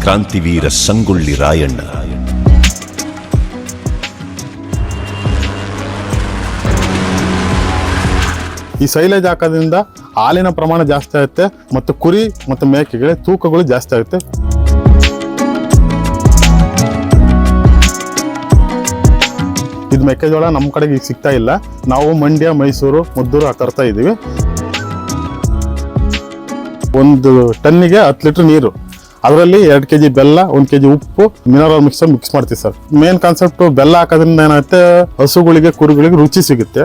ಕ್ರಾಂತಿವೀರ ಸಂಗೊಳ್ಳಿ ರಾಯಣ್ಣ. ಈ ಸೈಲೇಜ್ ಹಾಕೋದ್ರಿಂದ ಹಾಲಿನ ಪ್ರಮಾಣ ಜಾಸ್ತಿ ಆಗುತ್ತೆ ಮತ್ತು ಕುರಿ ಮತ್ತು ಮೇಕೆಗಳ ತೂಕಗಳು ಜಾಸ್ತಿ ಆಗುತ್ತೆ. ಇದು ಮೆಕ್ಕೆಜೋಳ ನಮ್ಮ ಕಡೆಗೆ ಈಗ ಸಿಗ್ತಾ ಇಲ್ಲ. ನಾವು ಮಂಡ್ಯ, ಮೈಸೂರು, ಮದ್ದೂರು ತರ್ತಾ ಇದ್ದೀವಿ. 1 ಟನ್ನಿಗೆ 10 ಲೀಟರ್ ನೀರು, ಅದರಲ್ಲಿ 2 kg ಬೆಲ್ಲ, 1 kg ಉಪ್ಪು, ಮಿನರಲ್ ಮಿಕ್ಸ್ ಮಾಡ್ತೀವಿ ಸರ್. ಮೇನ್ ಕಾನ್ಸೆಪ್ಟ್ ಬೆಲ್ಲ ಹಾಕೋದ್ರಿಂದ ಏನಾಗುತ್ತೆ, ಹಸುಗಳಿಗೆ ಕುರಿಗಳಿಗೆ ರುಚಿ ಸಿಗುತ್ತೆ.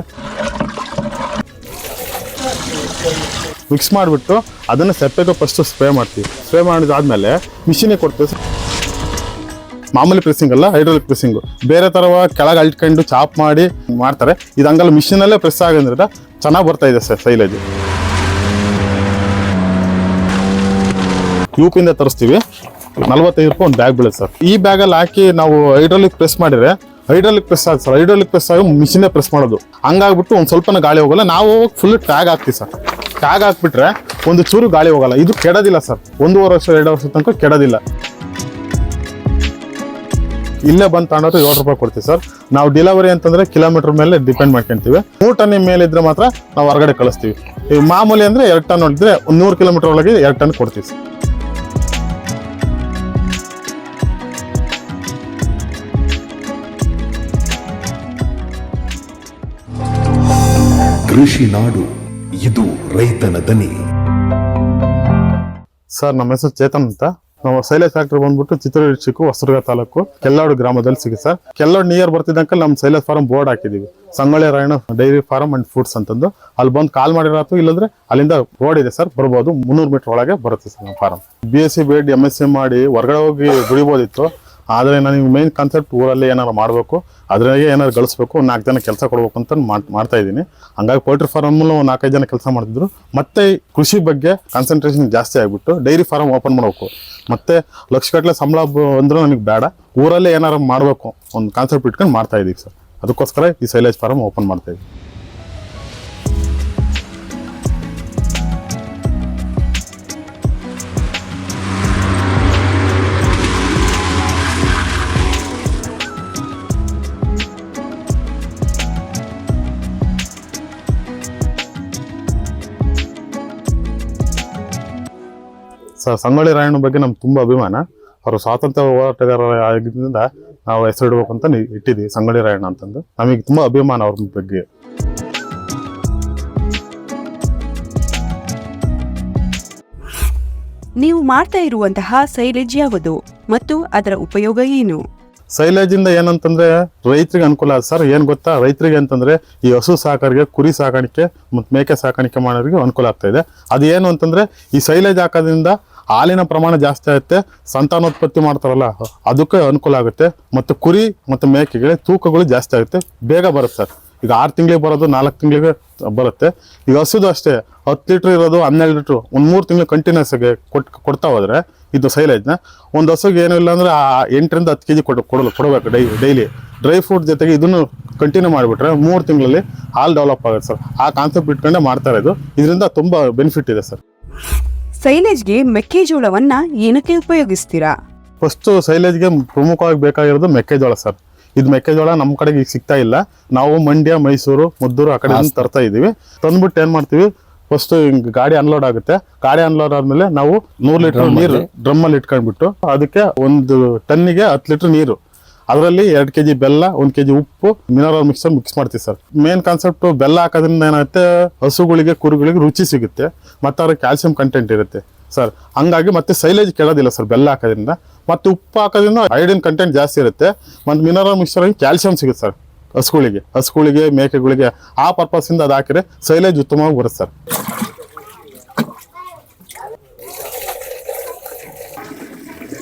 ಮಿಕ್ಸ್ ಮಾಡಿಬಿಟ್ಟು ಅದನ್ನು ಸೆಪ್ಪೆಗೆ ಫಸ್ಟ್ ಸ್ಪ್ರೇ ಮಾಡ್ತೀವಿ. ಸ್ಪ್ರೇ ಮಾಡಿದಾದ್ಮೇಲೆ ಮಿಷಿನಿಗೆ ಕೊಡ್ತೀವಿ ಸರ್. ಮಾಮೂಲಿ ಪ್ರೆಸ್ಸಿಂಗ್ ಅಲ್ಲ, ಹೈಡ್ರಾಲಿಕ್ ಪ್ರೆಸ್ಸಿಂಗು. ಬೇರೆ ಥರ ಕೆಳಗೆ ಅಲ್ಟ್ಕೊಂಡು ಚಾಪ್ ಮಾಡಿ ಮಾಡ್ತಾರೆ. ಇದು ಹಂಗಲ್ಲ, ಮಿಷಿನಲ್ಲೇ ಪ್ರೆಸ್ ಆಗೋದ್ರಿಂದ ಚೆನ್ನಾಗಿ ಬರ್ತಾ ಇದೆ ಸರ್ ಸೈಲೇಜ್. ಯೂಪಿಂದ ತರಿಸ್ತೀವಿ. 45 ರೂಪಾಯಿ ಒಂದು ಬ್ಯಾಗ್ ಬೀಳುತ್ತೆ ಸರ್. ಈ ಬ್ಯಾಗಲ್ಲಿ ಹಾಕಿ ನಾವು ಹೈಡ್ರಾಲಿಕ್ ಪ್ರೆಸ್ ಮಾಡಿದ್ರೆ ಹೈಡ್ರಾಲಿಕ್ ಪ್ರೆಸ್ ಆಗುತ್ತೆ ಸರ್. ಹೈಡ್ರಾಲಿಕ್ ಪ್ರೆಸ್ ಆಗಿ ಮಿಷಿನೇ ಪ್ರೆಸ್ ಮಾಡೋದು. ಹಂಗಾಗ್ಬಿಟ್ಟು ಒಂದು ಸ್ವಲ್ಪನ ಗಾಳಿ ಹೋಗಲ್ಲ. ನಾವು ಫುಲ್ ಟ್ಯಾಗ್ ಹಾಕ್ತೀವಿ ಸರ್. ಟ್ಯಾಗ್ ಹಾಕ್ಬಿಟ್ರೆ ಒಂದು ಚೂರು ಗಾಳಿ ಹೋಗಲ್ಲ. ಇದು ಕೆಡೋದಿಲ್ಲ ಸರ್. 1.5 ವರ್ಷ 2 ವರ್ಷ ತನಕ ಕೆಡೋದಿಲ್ಲ. ಇಲ್ಲೇ ಬಂದು ತಗೊಂಡ್ರೆ 7 ರೂಪಾಯಿ ಕೊಡ್ತೀವಿ ಸರ್. ನಾವು ಡೆಲಿವರಿ ಅಂತಂದ್ರೆ ಕಿಲೋಮೀಟರ್ ಮೇಲೆ ಡಿಪೆಂಡ್ ಮಾಡ್ಕೊಂತೀವಿ. 3 ಟನ್ ಮೇಲೆ ಇದ್ರೆ ಮಾತ್ರ ನಾವು ಹೊರಗಡೆ ಕಳಿಸ್ತೀವಿ. ಈ ಮಾಮೂಲಿ ಅಂದ್ರೆ 2 ಟನ್ ಹೊಡಿದ್ರೆ 100 ಕಿಲೋಮೀಟರ್ ಒಳಗೆ 2 ಟನ್ ಕೊಡ್ತೀವಿ ಸರ್. ಕೃಷಿ ನಾಡು, ಇದು ರೈತನ ದನಿ. ಸರ್ ನಮ್ಮ ಹೆಸರು ಚೇತನ್ ಅಂತ. ನಾವು ಸೈಲೇಜ್ ಫ್ಯಾಕ್ಟ್ರಿ ಬಂದ್ಬಿಟ್ಟು ಚಿತ್ರದುರ್ಗ ಡಿಸ್ಟ್ರಿಕ್ಟ್ ಹೊಸದುರ್ಗ ತಾಲೂಕು ಕೆಲ್ಲಾಡು ಗ್ರಾಮದಲ್ಲಿ ಸಿಗುತ್ತೆ ಸರ್. ಕೆಲ್ಲಾಡು ನಿಯರ್ ಬರ್ತಿದ್ದಂಕ ನಮ್ಮ ಸೈಲೇಜ್ ಫಾರ್ಮ್ ಬೋರ್ಡ್ ಹಾಕಿದೀವಿ. Sangolli Rayanna dairy farm and foods ಅಂತಂದು. ಅಲ್ಲಿ ಬಂದು ಕಾಲ್ ಮಾಡಿರಾತು, ಇಲ್ಲಂದ್ರೆ ಅಲ್ಲಿಂದ ರೋಡ್ ಇದೆ ಸರ್, ಬರ್ಬೋದು. 300 ಮೀಟರ್ ಒಳಗೆ ಬರುತ್ತೆ ಸರ್ ನಮ್ಮ ಫಾರ್ಮ್. BSc BEd MSc ಮಾಡಿ ಹೊರಗಡೆ ಹೋಗಿ ದುಡಿಬೋದಿತ್ತು. ಆದರೆ ನನಗೆ ಮೇನ್ ಕಾನ್ಸೆಪ್ಟ್ ಊರಲ್ಲಿ ಏನಾರು ಮಾಡಬೇಕು, ಅದ್ರಾಗೆ ಏನಾರು ಗಳಿಸ್ಬೇಕು, 4 ಜನ ಕೆಲಸ ಕೊಡ್ಬೇಕು ಅಂತ ಮಾಡ್ತಾ ಇದ್ದೀನಿ. ಹಂಗಾಗಿ ಪೋಲ್ಟ್ರಿ ಫಾರ್ಮಲ್ಲೂ 4-5 ಜನ ಕೆಲಸ ಮಾಡ್ತಿದ್ರು. ಮತ್ತೆ ಕೃಷಿ ಬಗ್ಗೆ ಕಾನ್ಸಂಟ್ರೇಷನ್ ಜಾಸ್ತಿ ಆಗಿಬಿಟ್ಟು ಡೈರಿ ಫಾರ್ಮ್ ಓಪನ್ ಮಾಡಬೇಕು. ಮತ್ತೆ ಲಕ್ಷಗಟ್ಟಲೆ ಸಂಬಳ ಅಂದ್ರೂ ನನಗೆ ಬೇಡ, ಊರಲ್ಲೇ ಏನಾರು ಮಾಡಬೇಕು ಒಂದು ಕಾನ್ಸೆಪ್ಟ್ ಇಟ್ಕೊಂಡು ಮಾಡ್ತಾ ಇದ್ದೀವಿ ಸರ್. ಅದಕ್ಕೋಸ್ಕರ ಈ ಸೈಲೇಜ್ ಫಾರ್ಮ್ ಓಪನ್ ಮಾಡ್ತಾ ಇದ್ದೀವಿ. ಸರ್ ಸಂಗೊಳ್ಳಿ ರಾಯಣ್ಣ ಬಗ್ಗೆ ನಮ್ಗೆ ತುಂಬಾ ಅಭಿಮಾನ. ಅವರು ಸ್ವಾತಂತ್ರ್ಯ ಹೋರಾಟಗಾರ ಆಗಿದ್ದರಿಂದ ನಾವು ಹೆಸರಿಡ್ಬೇಕು ಅಂತ ಇಟ್ಟಿದ್ದೀವಿ ಸಂಗೊಳ್ಳಿ ರಾಯಣ್ಣ ಅಂತಂದು. ನಮಗೆ ತುಂಬಾ ಅಭಿಮಾನ ಅವ್ರ ಬಗ್ಗೆ. ನೀವು ಮಾಡ್ತಾ ಇರುವಂತಹ ಸೈಲೇಜ್ ಯಾವುದು ಮತ್ತು ಅದರ ಉಪಯೋಗ ಏನು? ಸೈಲೇಜ್ ಇಂದ ಏನಂತಂದ್ರೆ ರೈತರಿಗೆ ಅನುಕೂಲ ಆಗುತ್ತೆ ಸರ್. ಏನ್ ಗೊತ್ತಾ, ರೈತರಿಗೆ ಅಂತಂದ್ರೆ ಈ ಹಸು ಸಾಕಾರಿಗೆ, ಕುರಿ ಸಾಕಾಣಿಕೆ ಮತ್ತು ಮೇಕೆ ಸಾಕಾಣಿಕೆ ಮಾಡೋರಿಗೆ ಅನುಕೂಲ ಆಗ್ತಾ ಇದೆ. ಅದೇನು ಅಂತಂದ್ರೆ ಈ ಸೈಲೇಜ್ ಹಾಕೋದ್ರಿಂದ ಹಾಲಿನ ಪ್ರಮಾಣ ಜಾಸ್ತಿ ಆಗುತ್ತೆ. ಸಂತಾನೋತ್ಪತ್ತಿ ಮಾಡ್ತಾರಲ್ಲ ಅದಕ್ಕೆ ಅನುಕೂಲ ಆಗುತ್ತೆ. ಮತ್ತು ಕುರಿ ಮತ್ತು ಮೇಕೆಗಳ ತೂಕಗಳು ಜಾಸ್ತಿ ಆಗುತ್ತೆ, ಬೇಗ ಬರುತ್ತೆ ಸರ್. ಈಗ 6 ತಿಂಗಳಿಗೆ ಬರೋದು 4 ತಿಂಗಳಿಗೆ ಬರುತ್ತೆ. ಈಗ ಹಸುದು ಅಷ್ಟೇ 10 ಲೀಟ್ರ್ ಇರೋದು 12 ಲೀಟ್ರ್ ಒಂದು 3 ತಿಂಗಳು ಕಂಟಿನ್ಯೂಸ್ ಆಗಿ ಕೊಡ್ತಾ ಹೋದ್ರೆ ಇದು ಸೈಲೇಜ್ನ ಒಂದು ಹಸುಗೆ ಏನೂ ಇಲ್ಲ ಅಂದ್ರೆ 8 ರಿಂದ 10 kg ಕೊಡಬೇಕು ಡೈಲಿ. ಡ್ರೈ ಫ್ರೂಟ್ ಜೊತೆಗೆ ಇದನ್ನು ಕಂಟಿನ್ಯೂ ಮಾಡಿಬಿಟ್ರೆ 3 ತಿಂಗಳಲ್ಲಿ ಹಾಲು ಡೆವಲಪ್ ಆಗುತ್ತೆ ಸರ್. ಆ ಕಾನ್ಸೆಪ್ಟ್ ಇಟ್ಕೊಂಡೆ ಮಾಡ್ತಾ ಇರೋದು. ಇದರಿಂದ ತುಂಬ ಬೆನಿಫಿಟ್ ಇದೆ ಸರ್. ಸೈಲೇಜ್ಗೆ ಮೆಕ್ಕೆಜೋಳವನ್ನ ಏನಕ್ಕೆ ಉಪಯೋಗಿಸ್ತೀರಾ? ಫಸ್ಟ್ ಸೈಲೇಜ್ಗೆ ಪ್ರಮುಖವಾಗಿ ಬೇಕಾಗಿರೋದು ಮೆಕ್ಕೆಜೋಳ ಸರ್. ಇದು ಮೆಕ್ಕೆಜೋಳ ನಮ್ಮ ಕಡೆಗೆ ಈಗ ಸಿಗ್ತಾ ಇಲ್ಲ. ನಾವು ಮಂಡ್ಯ, ಮೈಸೂರು, ಮದ್ದೂರು ಆ ಕಡೆ ತರ್ತಾ ಇದ್ದೀವಿ. ತಂದ್ಬಿಟ್ಟು ಏನು ಮಾಡ್ತೀವಿ, ಫಸ್ಟ್ ಗಾಡಿ ಅನ್ಲೋಡ್ ಆಗುತ್ತೆ. ಗಾಡಿ ಅನ್ಲೋಡ್ ಆದ್ಮೇಲೆ ನಾವು 100 ಲೀಟರ್ ನೀರು ಡ್ರಮ್ಮಲ್ಲಿ ಇಟ್ಕೊಂಡ್ಬಿಟ್ಟು ಅದಕ್ಕೆ 1 ಟನ್ನಿಗೆ 10 ಲೀಟರ್ ನೀರು, ಅದರಲ್ಲಿ 2 kg ಬೆಲ್ಲ, 1 kg ಉಪ್ಪು, ಮಿನರಲ್ ಮಿಕ್ಸ್ ಮಾಡ್ತೀವಿ ಸರ್. ಮೇನ್ ಕಾನ್ಸೆಪ್ಟ್ ಬೆಲ್ಲ ಹಾಕೋದ್ರಿಂದ ಏನಾಗುತ್ತೆ, ಹಸುಗಳಿಗೆ ಕುರಿಗಳಿಗೆ ರುಚಿ ಸಿಗುತ್ತೆ ಮತ್ತು ಅವ್ರಿಗೆ ಕ್ಯಾಲ್ಸಿಯಂ ಕಂಟೆಂಟ್ ಇರುತ್ತೆ ಸರ್. ಹಂಗಾಗಿ ಮತ್ತೆ ಸೈಲೇಜ್ ಕೆಡೋದಿಲ್ಲ ಸರ್ ಬೆಲ್ಲ ಹಾಕೋದ್ರಿಂದ. ಮತ್ತು ಉಪ್ಪು ಹಾಕೋದ್ರಿಂದ ಐರನ್ ಕಂಟೆಂಟ್ ಜಾಸ್ತಿ ಇರುತ್ತೆ. ಮತ್ತು ಮಿನರಲ್ ಮಿಕ್ಸ್ಚರ್ ಆಗಿ ಕ್ಯಾಲ್ಸಿಯಂ ಸಿಗುತ್ತೆ ಸರ್ ಹಸುಗಳಿಗೆ ಮೇಕೆಗಳಿಗೆ. ಆ ಪರ್ಪಸ್ಸಿಂದ ಅದು ಹಾಕಿದ್ರೆ ಸೈಲೇಜ್ ಉತ್ತಮವಾಗಿ ಬರುತ್ತೆ ಸರ್.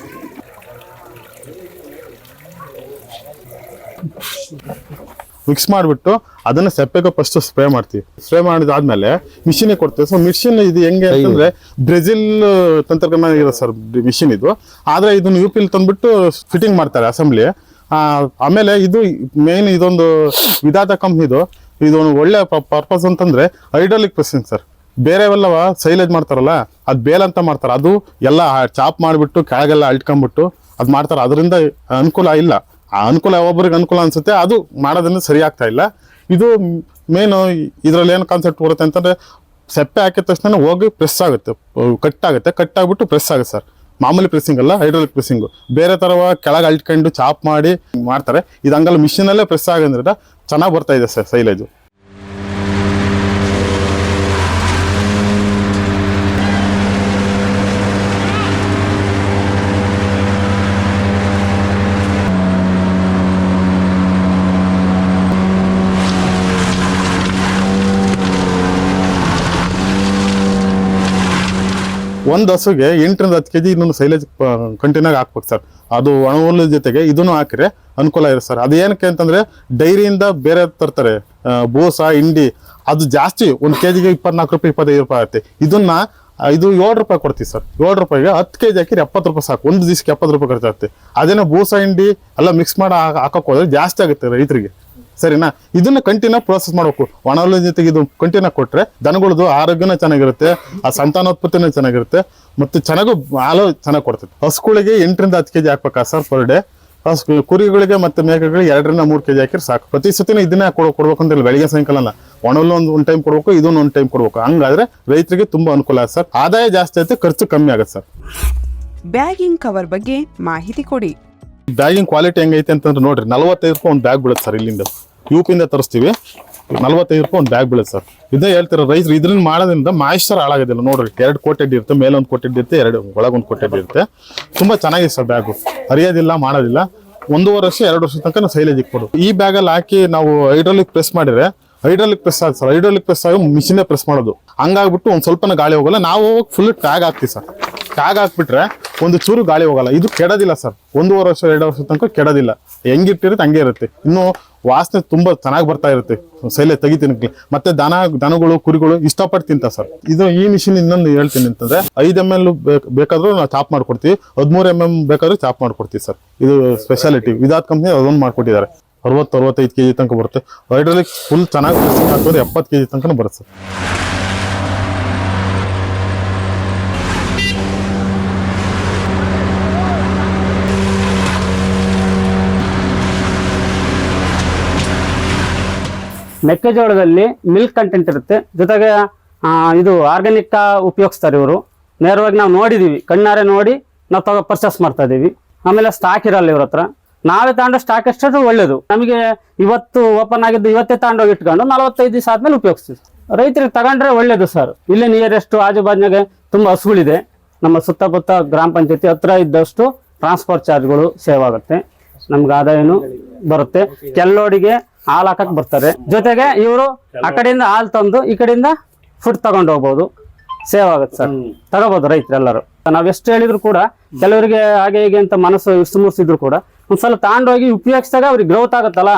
ಮಿಕ್ಸ್ ಮಾಡಿಬಿಟ್ಟು ಅದನ್ನ ಸೆಪ್ಪೆಗೆ ಫಸ್ಟ್ ಸ್ಪ್ರೇ ಮಾಡ್ತೀವಿ. ಸ್ಪ್ರೇ ಮಾಡಿದಾದ್ಮೇಲೆ ಮಿಷಿನಿಗೆ ಕೊಡ್ತೀವಿ. ಸೊ ಮಿಷಿನ್ ಇದು ಹೆಂಗೆ ಅಂತಂದ್ರೆ ಬ್ರೆಜಿಲ್ ತಂತ್ರಜ್ಞಾನ ಇರೋ ಸರ್ ಮಿಷಿನ್ ಇದು. ಆದ್ರೆ ಇದನ್ನು UP ತಂದ್ಬಿಟ್ಟು ಫಿಟ್ಟಿಂಗ್ ಮಾಡ್ತಾರೆ ಅಸೆಂಬ್ಲಿ. ಆಮೇಲೆ ಇದು ಮೇನ್ ಇದೊಂದು ವಿಧಾತ ಕಂಪ್ನಿದು. ಇದೊಂದು ಒಳ್ಳೆ ಪರ್ಪಸ್ ಅಂತಂದ್ರೆ ಹೈಡ್ರಾಲಿಕ್ ಪ್ರೆಸ್ಸಿಂಗ್ ಸರ್. ಬೇರೆವೆಲ್ಲವ ಸೈಲೇಜ್ ಮಾಡ್ತಾರಲ್ಲ ಅದು ಬೇಲ್ ಅಂತ ಮಾಡ್ತಾರೆ, ಅದು ಎಲ್ಲ ಚಾಪ್ ಮಾಡಿಬಿಟ್ಟು ಕೆಳಗೆಲ್ಲ ಅಳ್ಕೊಂಬಿಟ್ಟು ಅದು ಮಾಡ್ತಾರೆ. ಅದರಿಂದ ಅನುಕೂಲ ಇಲ್ಲ. ಆ ಅನುಕೂಲ ಒಬ್ಬರಿಗೆ ಅನುಕೂಲ ಅನ್ಸುತ್ತೆ, ಅದು ಮಾಡೋದ್ರಿಂದ ಸರಿ ಆಗ್ತಾ ಇಲ್ಲ. ಇದು ಮೇನು ಇದರಲ್ಲಿ ಏನು ಕಾನ್ಸೆಪ್ಟ್ ಬರುತ್ತೆ ಅಂತಂದರೆ ಸೆಪ್ಪೆ ಹಾಕಿದ ತಕ್ಷಣ ಹೋಗಿ ಪ್ರೆಸ್ ಆಗುತ್ತೆ, ಕಟ್ ಆಗಿಬಿಟ್ಟು ಪ್ರೆಸ್ ಆಗುತ್ತೆ ಸರ್. ಮಾಮೂಲಿ ಪ್ರೆಸ್ಸಿಂಗ್ ಅಲ್ಲ, ಹೈಡ್ರಾಲಿಕ್ ಪ್ರೆಸ್ಸಿಂಗು. ಬೇರೆ ಥರವ ಕೆಳಗೆ ಅಳ್ಕೊಂಡು ಚಾಪ್ ಮಾಡಿ ಮಾಡ್ತಾರೆ. ಇದು ಹಂಗಲ್ಲ, ಮಿಷಿನಲ್ಲೇ ಪ್ರೆಸ್ ಆಗೋದ್ರಿಂದ ಚೆನ್ನಾಗಿ ಬರ್ತಾ ಇದೆ ಸರ್ ಸೈಲೇಜು. ಒಂದು ಹಸುಗೆ 8ರಿಂದ 10 kg ಇನ್ನೊಂದು ಸೈಲೇಜ್ ಕಂಟಿನ್ಯೂ ಹಾಕ್ಬೇಕು ಸರ್. ಅದು ಒಣ ಹುಲ್ಲು ಜೊತೆಗೆ ಇದನ್ನು ಹಾಕಿದ್ರೆ ಅನುಕೂಲ ಇದೆ ಸರ್. ಅದು ಏನಕ್ಕೆ ಅಂತಂದರೆ ಡೈರಿಯಿಂದ ಬೇರೆ ತರ್ತಾರೆ ಬೂಸ ಹಿಂಡಿ, ಅದು ಜಾಸ್ತಿ 1 kg 24 ರೂಪಾಯಿ 25 ರೂಪಾಯಿ ಆಗುತ್ತೆ. ಇದು 7 ರೂಪಾಯಿ ಕೊಡ್ತೀವಿ ಸರ್. 7 ರೂಪಾಯಿಗೆ 10 kg ಹಾಕಿದ್ರೆ 70 ರೂಪಾಯಿ ಸಾಕು. ಒಂದು ದಿವಸಕ್ಕೆ 70 ರೂಪಾಯಿ ಖರ್ಚಾಗುತ್ತೆ. ಅದೇನೋ ಬೂಸ ಹಿಂಡಿ ಎಲ್ಲ ಮಿಕ್ಸ್ ಮಾಡಿ ಹಾಕೋಕೆ ಹೋದ್ರೆ ಜಾಸ್ತಿ ಆಗುತ್ತೆ ರೈತರಿಗೆ, ಸರಿನಾ? ಇದನ್ನ ಕಂಟಿನ್ಯೂ ಪ್ರೋಸೆಸ್ ಮಾಡಬೇಕು. ಒಣ ಹುಲ್ಲಿನ ಜೊತೆಗೆ ಇದು ಕಂಟಿನ್ಯೂ ಕೊಟ್ಟರೆ ದನಗಳದ್ದು ಆರೋಗ್ಯನೂ ಚೆನ್ನಾಗಿರುತ್ತೆ, ಆ ಸಂತಾನೋತ್ಪತ್ತಿನೂ ಚೆನ್ನಾಗಿರುತ್ತೆ, ಮತ್ತು ಚೆನ್ನಾಗೂ ಹಾಲು ಚೆನ್ನಾಗಿ ಕೊಡ್ತದೆ. ಹಸುಗಳಿಗೆ 8ರಿಂದ 10 kg ಹಾಕ್ಬೇಕಾ ಸರ್ ಪರ್ ಡೇ. ಕುರಿಗಳಿಗೆ ಮತ್ತು ಮೇಕೆಗಳಿಗೆ 2ರಿಂದ 3 kg ಹಾಕಿದ್ರೆ ಸಾಕು. ಪ್ರತಿ ಸತಿನೂ ಇದನ್ನೇ ಕೊಡ್ಬೇಕು ಅಂತಿಲ್ಲ, ಬೆಳಿಗ್ಗೆ ಸಾಯಂಕಾಲನ ಒಣ ಹುಲ್ಲು ಒಂದು ಟೈಮ್ ಕೊಡ್ಬೇಕು, ಇದನ್ನು ಒಂದು ಟೈಮ್ ಕೊಡ್ಬೇಕು. ಹಂಗಾದ್ರೆ ರೈತರಿಗೆ ತುಂಬಾ ಅನುಕೂಲ ಆಗುತ್ತೆ ಸರ್. ಆದಾಯ ಜಾಸ್ತಿ ಆಗುತ್ತೆ, ಖರ್ಚು ಕಮ್ಮಿ ಆಗುತ್ತೆ ಸರ್. ಬ್ಯಾಗಿಂಗ್ ಕವರ್ ಬಗ್ಗೆ ಮಾಹಿತಿ ಕೊಡಿ. ಬ್ಯಾಗಿಂಗ್ ಕ್ವಾಲಿಟಿ ಹೆಂಗೈತೆ ಅಂತಂದ್ರೆ ನೋಡ್ರಿ, 45 ರೂಪಾಯಿ ಒಂದು ಬ್ಯಾಗ್ ಬೀಳುತ್ತೆ ಸರ್. ಇಲ್ಲಿಂದ ಯುಪಿಯಿಂದ ತರಿಸ್ತೀವಿ, 45 ರೂಪಾಯಿ ಒಂದು ಬ್ಯಾಗ್ ಬೀಳುತ್ತೆ ಸರ್. ಇದೇ ಹೇಳ್ತಿರೋ ರೈತರು ಇದನ್ನ ಮಾಡೋದ್ರಿಂದ ಮಾಯಿಶ್ಚರ್ ಹಾಳಾಗೋದಿಲ್ಲ. ನೋಡ್ರಿ, 2 ಕೋಟೆಡ್ ಇರುತ್ತೆ, ಮೇಲೊಂದು ಕೋಟೆಡ್ ಇರುತ್ತೆ, ಒಳಗೊಂದು ಕೋಟೆಡ್ ಇರುತ್ತೆ. ತುಂಬಾ ಚೆನ್ನಾಗಿದೆ ಸರ್ ಬ್ಯಾಗು, ಹರಿಯೋದಿಲ್ಲ, ಮಾಡೋದಿಲ್ಲ. 1.5 ವರ್ಷ 2 ವರ್ಷ ತನಕ ನಾವು ಸೈಲೇಜ್ ಕೊಡು. ಈ ಬ್ಯಾಗಲ್ಲಿ ಹಾಕಿ ನಾವು ಹೈಡ್ರಾಲಿಕ್ ಪ್ರೆಸ್ ಮಾಡಿದ್ರೆ ಹೈಡ್ರಾಲಿಕ್ ಪ್ರೆಸ್ ಆಗುತ್ತೆ ಸರ್. ಹೈಡ್ರಾಲಿಕ್ ಪ್ರೆಸ್ ಆಗಿ ಮಿಷಿನೇ ಪ್ರೆಸ್ ಮಾಡೋದು. ಹಂಗಾಗ್ಬಿಟ್ಟು ಒಂದು ಸ್ವಲ್ಪನ ಗಾಳಿ ಹೋಗಲ್ಲ. ನಾವು ಫುಲ್ ಟ್ಯಾಗ್ ಹಾಕ್ತೀವಿ ಸರ್. ಟ್ಯಾಗ್ ಹಾಕ್ಬಿಟ್ರೆ ಒಂದು ಚೂರು ಗಾಳಿ ಹೋಗಲ್ಲ. ಇದು ಕೆಡೋದಿಲ್ಲ ಸರ್. 1.5 ವರ್ಷ 2 ವರ್ಷ ತನಕ ಕೆಡೋದಿಲ್ಲ. ಹೆಂಗಿಟ್ಟಿರುತ್ತೆ ಹಂಗೆ ಇರುತ್ತೆ. ಇನ್ನು ವಾಸನೆ ತುಂಬಾ ಚೆನ್ನಾಗಿ ಬರ್ತಾ ಇರುತ್ತೆ ಸೈಲೇಜ್ ತೆಗಿತೀನಿ. ಮತ್ತೆ ದನಗಳು ಕುರಿಗಳು ಇಷ್ಟಪಟ್ಟು ತಿಂತ ಸರ್. ಇದು ಈ ಮಿಷಿನ್ ಇನ್ನೊಂದು ಹೇಳ್ತೀನಿ ಅಂತಂದ್ರೆ 5 ml ಬೇಕಾದ್ರೂ ನಾವು ಚಾಪ್ ಮಾಡ್ಕೊಡ್ತೀವಿ, 13 mm ಬೇಕಾದ್ರೂ ಚಾಪ್ ಮಾಡ್ಕೊಡ್ತೀವಿ ಸರ್. ಇದು ಸ್ಪೆಷಾಲಿಟಿ. ವಿದಾತ್ ಕಂಪ್ನಿ ಅದೊಂದು ಮಾಡ್ಕೊಟ್ಟಿದ್ದಾರೆ. 60-65 kg ತನಕ ಬರುತ್ತೆ. ಹೈಡ್ರಾಲಿಕ್ ಫುಲ್ ಚೆನ್ನಾಗಿ ಪ್ರೆಸ್ಸಿಂಗ್ ಹಾಕಿದ್ರೆ 70 kg ತನಕ ಬರುತ್ತೆ ಸರ್. ಮೆಕ್ಕೆಜೋಳದಲ್ಲಿ ಮಿಲ್ಕ್ ಕಂಟೆಂಟ್ ಇರುತ್ತೆ, ಜೊತೆಗೆ ಇದು ಆರ್ಗ್ಯಾನಿಕ್ ಉಪಯೋಗಿಸ್ತಾರೆ ಇವರು. ನೇರವಾಗಿ ನಾವು ನೋಡಿದೀವಿ, ಕಣ್ಣಾರೆ ನೋಡಿ ನಾವು ಪರ್ಚೇಸ್ ಮಾಡ್ತಾ ಇದೀವಿ. ಆಮೇಲೆ ಸ್ಟಾಕ್ ಇರಲ್ಲ ಇವ್ರ ಹತ್ರ. ನಾವೇ ತಗೊಂಡು ಸ್ಟಾಕ್ ಎಷ್ಟಾದ್ರೂ ಒಳ್ಳೇದು. ನಮಗೆ ಇವತ್ತು ಓಪನ್ ಆಗಿದ್ದು ಇವತ್ತೇ ತಗೊಂಡೋಗಿ ಇಟ್ಕೊಂಡು 45 ದಿವಸ ಆದ್ಮೇಲೆ ಉಪಯೋಗಿಸ್ತೀವಿ. ರೈತರಿಗೆ ತಗೊಂಡ್ರೆ ಒಳ್ಳೇದು ಸರ್. ಇಲ್ಲೇ ನಿಯರೆಸ್ಟ್ ಆಜುಬಾಜ್ನಾಗೆ ತುಂಬಾ ಹಸುಗಳಿದೆ. ನಮ್ಮ ಸುತ್ತಮುತ್ತ ಗ್ರಾಮ ಪಂಚಾಯತಿ ಹತ್ರ ಇದ್ದಷ್ಟು ಟ್ರಾನ್ಸ್ಪೋರ್ಟ್ ಚಾರ್ಜ್ಗಳು ಸೇವ್ ಆಗುತ್ತೆ, ನಮ್ಗೆ ಆದಾಯನು ಬರುತ್ತೆ. ಕೆಲೋಡಿಗೆ ಹಾಲು ಹಾಕಕ್ ಬರ್ತಾರೆ, ಜೊತೆಗೆ ಇವರು ಆ ಕಡೆಯಿಂದ ಹಾಲು ತಂದು ಈ ಕಡೆಯಿಂದ ಫುಡ್ ತಗೊಂಡು ಹೋಗ್ಬೋದು, ಸೇವ್ ಆಗುತ್ತೆ ಸರ್. ತಗೋಬಹುದು ರೈತರೆಲ್ಲರೂ. ನಾವ್ ಎಷ್ಟು ಹೇಳಿದ್ರು ಕೂಡ ಕೆಲವರಿಗೆ ಹಾಗೆ ಹೀಗೆ ಅಂತ ಮನಸ್ಸು ಇಷ್ಟು ಕೂಡ ಒಂದ್ಸಲ ತಗೊಂಡೋಗಿ ಉಪಯೋಗಿಸಿದಾಗ ಅವ್ರಿಗೆ ಗ್ರೋತ್ ಆಗುತ್ತಲ್ಲ,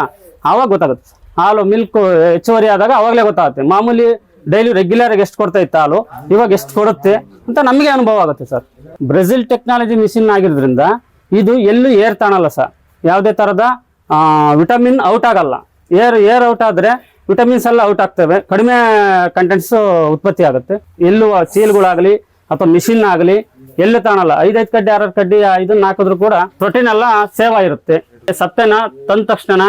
ಆವಾಗ ಗೊತ್ತಾಗುತ್ತೆ. ಹಾಲು ಮಿಲ್ಕ್ ಹೆಚ್ಚುವರಿ ಆದಾಗ ಅವಾಗಲೇ ಗೊತ್ತಾಗುತ್ತೆ. ಮಾಮೂಲಿ ಡೈಲಿ ರೆಗ್ಯುಲರ್ ಆಗಿ ಎಷ್ಟು ಕೊಡ್ತಾ ಇತ್ತು ಹಾಲು, ಇವಾಗ ಎಷ್ಟು ಕೊಡುತ್ತೆ ಅಂತ ನಮಗೆ ಅನುಭವ ಆಗುತ್ತೆ ಸರ್. ಬ್ರೆಜಿಲ್ ಟೆಕ್ನಾಲಜಿ ಮಿಷಿನ್ ಆಗಿರೋದ್ರಿಂದ ಇದು ಎಲ್ಲೂ ಏರ್ ತಾಣಲ್ಲ ಸರ್. ಯಾವುದೇ ತರದ ವಿಟಮಿನ್ ಔಟ್ ಆಗಲ್ಲ. ಏರ್ ಔಟ್ ಆದ್ರೆ ವಿಟಮಿನ್ಸ್ ಎಲ್ಲ ಔಟ್ ಆಗ್ತವೆ, ಕಡಿಮೆ ಕಂಟೆಂಟ್ಸ್ ಉತ್ಪತ್ತಿ ಆಗುತ್ತೆ. ಎಲ್ಲೂ ಚೀಲ್ಗಳಾಗಲಿ ಅಥವಾ ಮಿಷಿನ್ ಆಗಲಿ ಎಲ್ಲೂ ತಾಣಲ್ಲ. 5 ಕಡ್ಡಿ 6 ಕಡ್ಡಿ ಇದನ್ನ ಹಾಕಿದ್ರು ಕೂಡ ಪ್ರೋಟೀನ್ ಎಲ್ಲ ಸೇವ್ ಆಗಿರುತ್ತೆ. ಸಪ್ಪೆನ ತಂದ ತಕ್ಷಣ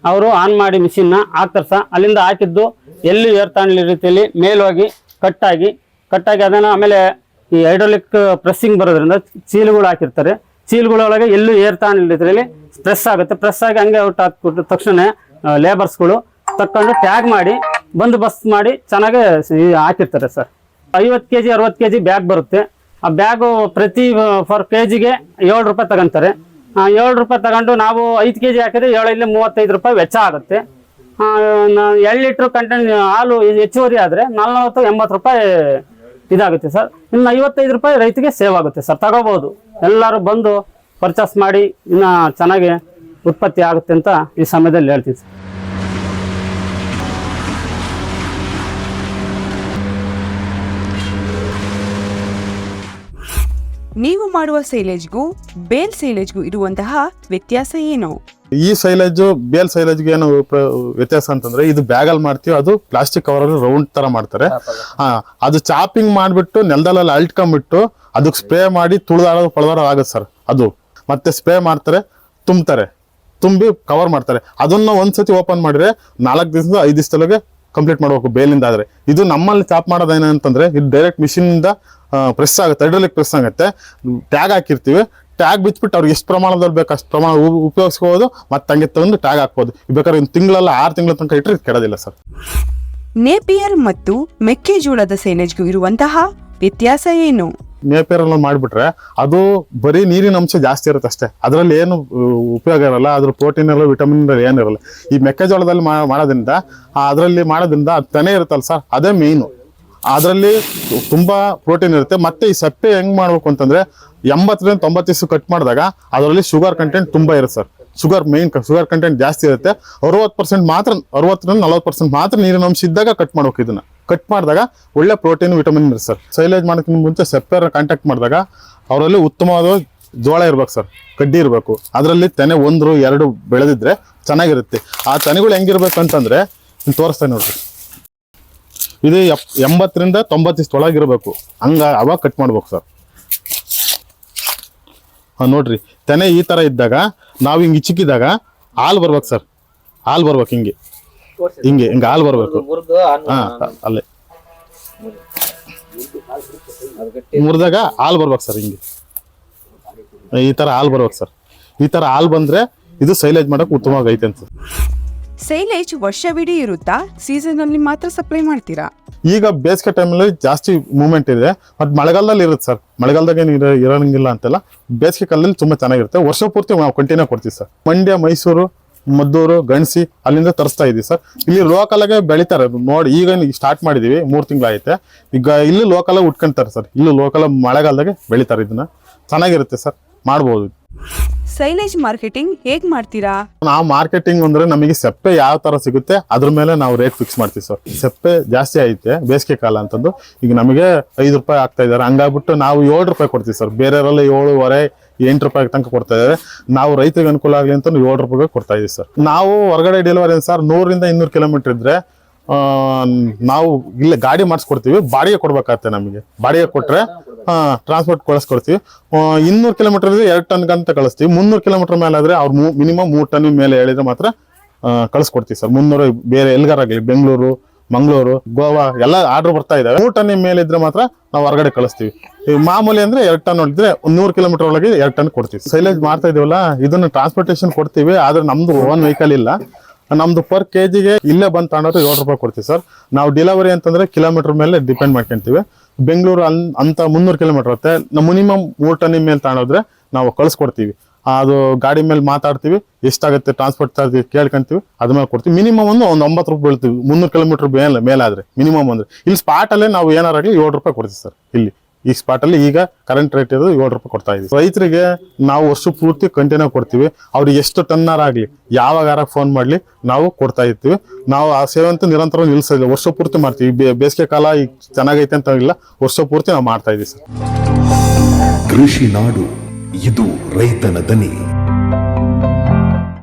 ಅವರು ಆನ್ ಮಾಡಿ ಮಿಷಿನ್ ಹಾಕ್ತಾರೆ ಸರ್. ಅಲ್ಲಿಂದ ಹಾಕಿದ್ದು ಎಲ್ಲಿ ಏರ್ ತಾಣಲಿ ರೀತಿಯಲ್ಲಿ ಮೇಲೋಗಿ ಕಟ್ಟಾಗಿ ಅದನ್ನ ಆಮೇಲೆ ಈ ಹೈಡ್ರಾಲಿಕ್ ಪ್ರೆಸ್ಸಿಂಗ್ ಬರೋದ್ರಿಂದ ಚೀಲುಗಳು ಹಾಕಿರ್ತಾರೆ. ಚೀಲುಗಳೊಳಗೆ ಎಲ್ಲೂ ಏರ್ ತಾಣಲಿ ರೀತಿಯಲ್ಲಿ ಪ್ರೆಸ್ ಆಗುತ್ತೆ. ಪ್ರೆಸ್ ಆಗಿ ಹಂಗೆ ಔಟ್ ಹಾಕ್ಬಿಟ್ಟು ತಕ್ಷಣ ಲೇಬರ್ಸ್ಗಳು ತಕ್ಕೊಂಡು ಟ್ಯಾಗ್ ಮಾಡಿ ಬಂದೋಬಸ್ತ್ ಮಾಡಿ ಚೆನ್ನಾಗಿ ಹಾಕಿರ್ತಾರೆ ಸರ್. 50 kg 60 kg ಬ್ಯಾಗ್ ಬರುತ್ತೆ. ಆ ಬ್ಯಾಗು ಪ್ರತಿ ಫರ್ ಕೆಜಿಗೆ 7 ರೂಪಾಯಿ ತಗೊಂತಾರೆ. 7 ರೂಪಾಯಿ ತಗೊಂಡು ನಾವು 5 kg ಹಾಕಿದ್ರೆ 7 35 ರೂಪಾಯಿ ವೆಚ್ಚ ಆಗುತ್ತೆ. 2 ಲೀಟ್ರ್ ಕಂಟೆಂಟ್ ಹಾಲು ಹೆಚ್ಚುವರಿ ಆದರೆ 40-80 ರೂಪಾಯಿ ಇದಾಗುತ್ತೆ ಸರ್. ಇನ್ನು 55 ರೂಪಾಯಿ ರೈತರಿಗೆ ಸೇವ್ ಆಗುತ್ತೆ ಸರ್. ತಗೋಬಹುದು, ಎಲ್ಲರೂ ಬಂದು ಪರ್ಚೇಸ್ ಮಾಡಿ ಇನ್ನು ಚೆನ್ನಾಗಿ ಉತ್ಪತ್ತಿ ಆಗುತ್ತೆ ಅಂತ ಈ ಸಮಯದಲ್ಲಿ ಹೇಳ್ತೀನಿ ಸರ್. ನೀವು ಮಾಡುವ ಸೈಲೇಜ್ಗೂ ಬೇಲ್ ಸೈಲೇಜ್ಗೂ ಇರುವಂತಹ ವ್ಯತ್ಯಾಸ ಏನು? ಈ ಸೈಲೇಜ್ ಬೇಲ್ ಸೈಲೇಜ್ಗೆ ಏನು ವ್ಯತ್ಯಾಸ ಅಂತಂದ್ರೆ, ಇದು ಬ್ಯಾಗಲ್ಲಿ ಮಾಡ್ತೀವಿ, ಅದು ಪ್ಲಾಸ್ಟಿಕ್ ಕವರ್ ಅಲ್ಲಿ ರೌಂಡ್ ತರ ಮಾಡ್ತಾರೆ. ಅದು ಚಾಪಿಂಗ್ ಮಾಡ್ಬಿಟ್ಟು ನೆಲದಲ್ಲೆಲ್ಲ ಅಲ್ಟ್ಕೊಂಡ್ಬಿಟ್ಟು ಅದಕ್ಕೆ ಸ್ಪ್ರೇ ಮಾಡಿ ತುಳಿದಾಡೋದು ಪಳದಾಡೋ ಆಗುತ್ತೆ ಸರ್. ಅದು ಮತ್ತೆ ಸ್ಪ್ರೇ ಮಾಡ್ತಾರೆ, ತುಂಬಿ ಕವರ್ ಮಾಡ್ತಾರೆ. ಅದನ್ನ ಒಂದ್ಸತಿ ಓಪನ್ ಮಾಡಿದ್ರೆ 4 ದಿವಸದಿಂದ 5 ದಿವಸದೊಳಗೆ ಕಂಪ್ಲೀಟ್ ಮಾಡ್ಬೇಕು ಬೇಲಿಂದ. ಆದ್ರೆ ಇದು ನಮ್ಮಲ್ಲಿ ಚಾಪ್ ಮಾಡೋದು ಏನಂತಂದ್ರೆ, ಇದು ಡೈರೆಕ್ಟ್ ಮಿಷಿನ್ ಇಂದ ಪ್ರೆಸ್ ಆಗುತ್ತೆ, ಹೈಡ್ರಾಲಿಕ್ ಪ್ರೆಸ್ ಆಗುತ್ತೆ. ಟ್ಯಾಗ್ ಹಾಕಿರ್ತೀವಿ, ಟ್ಯಾಗ್ ಬಿಚ್ಬಿಟ್ಟು ಅವ್ರಿಗೆ ಎಷ್ಟು ಪ್ರಮಾಣದಲ್ಲಿ ಬೇಕು ಅಷ್ಟು ಪ್ರಮಾಣ ಉಪಯೋಗಿಸ್ಕೋಬೋದು. ಮತ್ತೆ ಹಂಗೆ ತಗೊಂಡು ಟ್ಯಾಗ್ ಹಾಕ್ಬೋದು. ಬೇಕಾದ್ರೆ 1 ತಿಂಗಳಲ್ಲ 6 ತಿಂಗಳ ತನಕ ಇಟ್ಟರೆ ಕೆಡೋದಿಲ್ಲ ಸರ್. ನೇಪಿಯರ್ ಮತ್ತು ಮೆಕ್ಕೆಜೋಳದ ಸೈಲೇಜ್ಗೂ ಇರುವಂತಹ ವ್ಯತ್ಯಾಸ ಏನು? ನೇಪಿಯರ್ ಅಲ್ಲಿ ಮಾಡಿಬಿಟ್ರೆ ಅದು ಬರೀ ನೀರಿನ ಅಂಶ ಜಾಸ್ತಿ ಇರುತ್ತೆ ಅಷ್ಟೇ, ಅದರಲ್ಲಿ ಏನು ಉಪಯೋಗ ಇರಲ್ಲ. ಅದ್ರ ಪ್ರೋಟೀನ್ ಇರಲ್ಲ, ವಿಟಮಿನ್ ಏನಿರಲ್ಲ. ಈ ಮೆಕ್ಕೆಜೋಳದಲ್ಲಿ ಮಾಡೋದ್ರಿಂದ ಅದು ತೆನೆ ಇರುತ್ತಲ್ಲ ಸರ್, ಅದೇ ಮೇಯ್ನು. ಅದರಲ್ಲಿ ತುಂಬಾ ಪ್ರೋಟೀನ್ ಇರುತ್ತೆ. ಮತ್ತೆ ಈ ಸಪ್ಪೆ ಹೆಂಗ್ ಮಾಡ್ಬೇಕು ಅಂತಂದ್ರೆ, 80ರಿಂದ 90 ಕಟ್ ಮಾಡಿದಾಗ ಅದರಲ್ಲಿ ಶುಗರ್ ಕಂಟೆಂಟ್ ತುಂಬಾ ಇರುತ್ತೆ ಸರ್. ಶುಗರ್ ಕಂಟೆಂಟ್ ಜಾಸ್ತಿ ಇರುತ್ತೆ. 60% ಮಾತ್ರ, 60ರಿಂದ 40% ಮಾತ್ರ ನೀರಿನ ಅಂಶ ಇದ್ದಾಗ ಕಟ್ ಮಾಡ್ಬೇಕು. ಇದನ್ನ ಕಟ್ ಮಾಡಿದಾಗ ಒಳ್ಳೆ ಪ್ರೋಟೀನ್ ವಿಟಮಿನ್ ಇರುತ್ತೆ ಸರ್. ಸೈಲೇಜ್ ಮಾಡೋಕ್ಕಿಂತ ಮುಂಚೆ ಸೆಪ್ಪರ್ ಕಾಂಟ್ಯಾಕ್ಟ್ ಮಾಡಿದಾಗ ಅವರಲ್ಲಿ ಉತ್ತಮವಾದ ಜೋಳ ಇರ್ಬೇಕು ಸರ್, ಕಡ್ಡಿ ಇರಬೇಕು. ಅದರಲ್ಲಿ ತೆನೆ 1-2 ಬೆಳೆದಿದ್ರೆ ಚೆನ್ನಾಗಿರುತ್ತೆ. ಆ ತೆನೆಗಳು ಹೆಂಗಿರ್ಬೇಕು ಅಂತಂದ್ರೆ ತೋರಿಸ್ತಾ ನೋಡ್ರಿ, ಇದು 80ರಿಂದ 90 ಒಳಗಿರ್ಬೇಕು. ಅವಾಗ ಕಟ್ ಮಾಡ್ಬೇಕು ಸರ್. ನೋಡ್ರಿ, ತೆನೆ ಈ ತರ ಇದ್ದಾಗ ನಾವು ಹಿಂಗೆ ಚಿಕ್ಕಿದಾಗ ಹಾಲು ಬರ್ಬೇಕು ಸರ್. ಹಾಲು ಬರ್ಬೇಕು, ಹಿಂಗೆ ಹಾಲು ಬರ್ಬೇಕು. ಅಲ್ಲೇ ಮುರಿದಾಗ ಹಾಲು ಬರ್ಬೇಕು ಸರ್. ಹಿಂಗೆ ಈ ತರ ಹಾಲು ಬರ್ಬೇಕು ಸರ್. ಈ ತರ ಹಾಲು ಬಂದ್ರೆ ಇದು ಸೈಲೇಜ್ ಮಾಡಕ್ ಉತ್ತಮವಾಗೈತೆ ಅಂತ. ಸೈಲೇಜ್ ವರ್ಷವಿಡೀ ಇರುತ್ತಾ, ಸೀಸನ್ ಅಲ್ಲಿ ಮಾತ್ರ ಸಪ್ಲೈ ಮಾಡ್ತೀರಾ? ಈಗ ಬೇಸಿಗೆ ಟೈಮಲ್ಲಿ ಜಾಸ್ತಿ ಮೂವ್ಮೆಂಟ್ ಇದೆ, ಮತ್ತೆ ಮಳೆಗಾಲದಲ್ಲಿ ಇರುತ್ತೆ ಸರ್. ಮಳೆಗಾಲದಾಗ ಇರೋಂಗಿಲ್ಲ ಅಂತೆಲ್ಲ, ಬೇಸಿಗೆ ಕಾಲದಲ್ಲಿ ತುಂಬಾ ಚೆನ್ನಾಗಿರುತ್ತೆ. ವರ್ಷ ಪೂರ್ತಿ ನಾವು ಕಂಟಿನ್ಯೂ ಕೊಡ್ತೀವಿ ಸರ್. ಮಂಡ್ಯ, ಮೈಸೂರು, ಮದ್ದೂರು, ಗಣಸಿ ಅಲ್ಲಿಂದ ತರಿಸ್ತಾ ಇದೀವಿ ಸರ್. ಇಲ್ಲಿ ಲೋಕಲಾಗೆ ಬೆಳಿತಾರೆ ನೋಡಿ. ಈಗ ಸ್ಟಾರ್ಟ್ ಮಾಡಿದೀವಿ, 3 ತಿಂಗಳಾಯ್ತೆ. ಈಗ ಇಲ್ಲಿ ಲೋಕಲ್ ಉಟ್ಕೊಂತಾರೆ ಸರ್. ಇಲ್ಲಿ ಲೋಕಲ್ ಮಳೆಗಾಲದಾಗೆ ಬೆಳಿತಾರೆ. ಇದನ್ನ ಚೆನ್ನಾಗಿರುತ್ತೆ ಸರ್, ಮಾಡ್ಬೋದು. ಸೈಲೇಜ್ ಮಾರ್ಕೆಟಿಂಗ್ ಹೇಗ್ ಮಾಡ್ತೀರಾ? ನಾವು ಮಾರ್ಕೆಟಿಂಗ್ ಅಂದ್ರೆ, ನಮಗೆ ಸೆಪ್ಪೆ ಯಾವ ತರ ಸಿಗುತ್ತೆ ಅದ್ರ ಮೇಲೆ ನಾವು ರೇಟ್ ಫಿಕ್ಸ್ ಮಾಡ್ತೀವಿ ಸರ್. ಸೆಪ್ಪೆ ಜಾಸ್ತಿ ಐತೆ ಬೇಸಿಗೆ ಕಾಲ ಅಂತಂದು, ಈಗ ನಮಗೆ 5 ರೂಪಾಯಿ ಆಗ್ತಾ ಇದಾರೆ. ಹಂಗಾಗ್ಬಿಟ್ಟು ನಾವು 7 ರೂಪಾಯಿ ಕೊಡ್ತೀವಿ ಸರ್. ಬೇರೆಯವರೆಲ್ಲ 7.5, 8 ರೂಪಾಯಿ ತನಕ ಕೊಡ್ತಾ ಇದ್ದಾರೆ. ನಾವು ರೈತರಿಗೆ ಅನುಕೂಲ ಆಗಲಿ ಅಂತ 7 ರೂಪಾಯಿಗೆ ಕೊಡ್ತಾ ಇದೀವಿ ಸರ್. ನಾವು ಹೊರಗಡೆ ಡೆಲಿವರಿ ಸರ್ 100ರಿಂದ 200 ಕಿಲೋಮೀಟರ್ ಇದ್ರೆ ನಾವು ಇಲ್ಲ ಗಾಡಿ ಮಾಡಿಸ್ಕೊಡ್ತೀವಿ. ಬಾಡಿಗೆ ಕೊಡ್ಬೇಕಾಗತ್ತೆ ನಮಗೆ. ಬಾಡಿಗೆ ಕೊಟ್ರೆ ಟ್ರಾನ್ಸ್ಪೋರ್ಟ್ ಕಳಿಸ್ಕೊಡ್ತೀವಿ. 200 ಕಿಲೋಮೀಟರ್ ಇದ್ರೆ 2 ಟನ್ ಅಂತ ಕಳಿಸ್ತೀವಿ. 300 ಕಿಲೋಮೀಟರ್ ಮೇಲೆ ಆದ್ರೆ ಅವ್ರು ಮಿನಿಮಮ್ 3 ಟನ್ ಮೇಲೆ ಹೇಳಿದ್ರೆ ಮಾತ್ರ ಕಳಿಸ್ಕೊಡ್ತೀವಿ ಸರ್. 300 ಬೇರೆ ಎಲ್ಗಾರಾಗ್ಲಿ, ಬೆಂಗಳೂರು, ಮಂಗಳೂರು, ಗೋವಾ ಎಲ್ಲ ಆರ್ಡರ್ ಬರ್ತಾ ಇದಾವೆ. 3 ಟನ್ ಮೇಲೆ ಇದ್ರೆ ಮಾತ್ರ ನಾವು ಹೊರಗಡೆ ಕಳಿಸ್ತೀವಿ. ಈ ಮಾಮೂಲಿ ಅಂದ್ರೆ 2 ಟನ್ ಹೊಡಿದ್ರೆ 100 ಕಿಲೋಮೀಟರ್ ಒಳಗೆ 2 ಟನ್ ಕೊಡ್ತೀವಿ. ಸೈಲೇಜ್ ಮಾಡ್ತಾ ಇದೀವಲ್ಲ, ಇದನ್ನ ಟ್ರಾನ್ಸ್ಪೋರ್ಟೇಷನ್ ಕೊಡ್ತೀವಿ. ಆದ್ರೆ ನಮ್ದು ಓನ್ ವೆಹಿಕಲ್ ಇಲ್ಲ. ನಮ್ದು ಪರ್ ಕೆಜಿಗೆ ಇಲ್ಲೇ ಬಂದು ತಗೊಂಡ್ರೆ 7 ರೂಪಾಯಿ ಕೊಡ್ತೀವಿ ಸರ್. ನಾವು ಡೆಲಿವರಿ ಅಂತಂದ್ರೆ ಕಿಲೋಮೀಟರ್ ಮೇಲೆ ಡಿಪೆಂಡ್ ಮಾಡ್ಕೊಂತೀವಿ. ಬೆಂಗಳೂರು ಅಂತ 300 ಕಿಲೋಮೀಟರ್ ಇರುತ್ತೆ. ಮಿನಿಮಮ್ 3 ಟನ್ ಮೇಲೆ ತಗೊಂಡ್ರೆ ನಾವು ಕಳಿಸ್ಕೊಡ್ತೀವಿ. ಅದು ಗಾಡಿ ಮೇಲೆ ಮಾತಾಡ್ತೀವಿ, ಎಷ್ಟಾಗುತ್ತೆ ಟ್ರಾನ್ಸ್ಪೋರ್ಟ್ ಚಾರ್ಜ್ ಕೇಳ್ಕೊಂತೀವಿ, ಅದ್ರ ಮೇಲೆ ಕೊಡ್ತೀವಿ. ಮಿನಿಮಮ್ ಒಂದು 9 ರೂಪಾಯಿ ಬೀಳ್ತೀವಿ 300 ಕಿಲೋಮೀಟರ್ ಮೇಲಾದ್ರೆ. ಮಿನಿಮಮ್ ಅಂದ್ರೆ ಇಲ್ಲಿ ಸ್ಪಾಟ್ ಅಲ್ಲೇ ನಾವು ಏನಾರಾಗಲಿ 7 ರೂಪಾಯಿ ಕೊಡ್ತೀವಿ ಸರ್. ಇಲ್ಲಿ ಈ ಸ್ಪಾಟ್ ಅಲ್ಲಿ ಈಗ ಕರೆಂಟ್ ರೇಟ್ ಇರೋದು 7 ರೂಪಾಯಿ ಕೊಡ್ತಾ ಇದೀವಿ. ರೈತರಿಗೆ ನಾವು ವರ್ಷ ಪೂರ್ತಿ ಕಂಟಿನ್ಯೂ ಕೊಡ್ತೀವಿ. ಅವ್ರಿಗೆ ಎಷ್ಟು ಟನ್ನಾರ ಆಗ್ಲಿ, ಯಾವಾಗಾರ ಫೋನ್ ಮಾಡ್ಲಿ, ನಾವು ಕೊಡ್ತಾ ಇರ್ತೀವಿ. ನಾವು ಆ ಸೇವೆ ಅಂತೂ ನಿರಂತರ ನಿಲ್ಸೋದಿಲ್ಲ, ವರ್ಷ ಪೂರ್ತಿ ಮಾಡ್ತೀವಿ. ಬೇಸಿಗೆ ಕಾಲ ಈಗ ಚೆನ್ನಾಗೈತೆ ಅಂತ ಇಲ್ಲ, ವರ್ಷ ಪೂರ್ತಿ ನಾವು ಮಾಡ್ತಾ ಇದೀವಿ ಸರ್. ಕೃಷಿ ನಾಡು, ಇದು ರೈತನ ದನಿ.